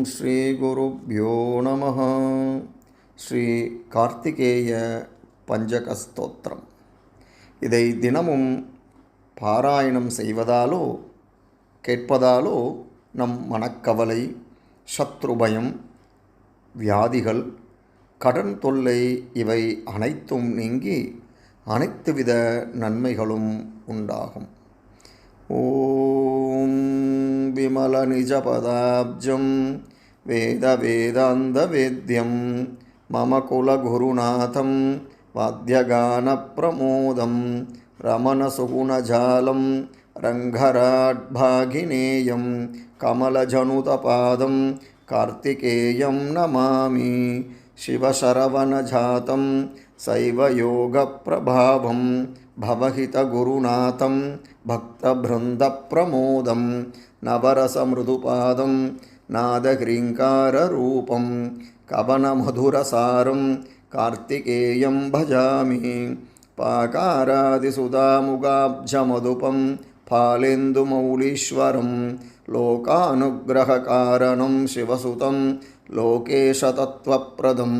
ஸ்ரீகுருப்யோ நமः. ஸ்ரீ கார்த்திகேய பஞ்சக ஸ்தோத்திரம். இதை தினமும் பாராயணம் செய்வதாலோ கேட்பதாலோ நம் மனக்கவலை, சத்ருபயம், வியாதிகள், கடன் தொல்லை இவை அனைத்தும் நீங்கி அனைத்து வித நன்மைகளும் உண்டாகும். ஓம் விமல நிஜபதாப்ஜம் வேத வேதாந்த வேத்யம் மம குலகுருநாதம் வாத்யகான பிரமோதம் ரமண சுகுணஜாலம் ரங்கராட்பாகினேயம் கமலஜனுதபாதம் கார்த்திகேயம் நமாமி. சிவசரவணஜாதம் சைவயோகப்பிரபாவம் பவஹிதகுருநாதம் பக்தபிருந்தப்பிரமோதம் நவரசமிருதுபாதம் நாதஹ்ரீங்காரரூபம் கவனமதுரசாரம் கார்த்திகேயம் பஜாமி. பாகாராதிசுதாமுகாப்ஜமதுபம் பாலேந்துமௌலீஸ்வரம் லோகானுகிரககாரணம் சிவசுதம் லோகேஷதத்வப்ரதம்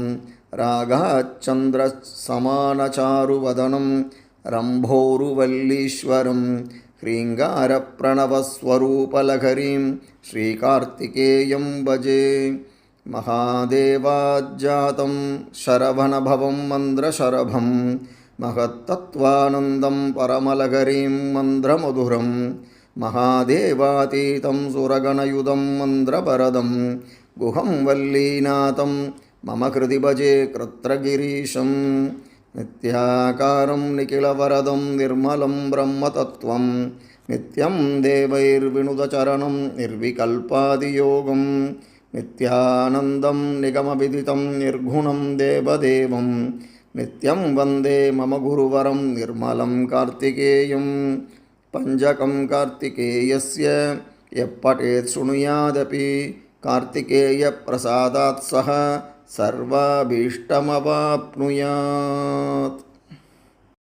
ராகாச்சந்திரசமானசாருவதனம் ரம்போருவல்லீஸ்வரம் ஹ்ரீங்காரப்ரணவஸ்வரூபலகரீம் ஸ்ரீகார்த்திகேயம் பஜே. மகாதேவாஜ்ஜாதம் சரவணபவம் மந்திரசரபம் மகத்தத்வானந்தம் பரமலகரீம் மந்திரமதுரம் மகாதேவாதீதம் சுரகணயுதம் மந்திரபரதம் குஹம் வல்லீநாதம் மம கிருதி பஜே கிருத்ரகிரீஷம். நித்யாகாரம் நிகிலவரதம் நிர்மலம் பிரம்மதத்வம் நித்யம் தேவைர்வினுதச்சரணம் நிர்விகல்பாதியோகம் நித்யானந்தம் நிகமவிதிதம் நிர்குணம் தேவதேவம் நித்யம் வந்தே மம குருவரம் நிர்மலம் கார்த்திகேயம். பஞ்சகம் கார்த்திகேயஸ்ய எப்படேத் ஸ்ருணுயாதபி கார்த்திகேய பிரசாதாத் சஹ சர்வாபீஷ்டமவாப்னுயாத்.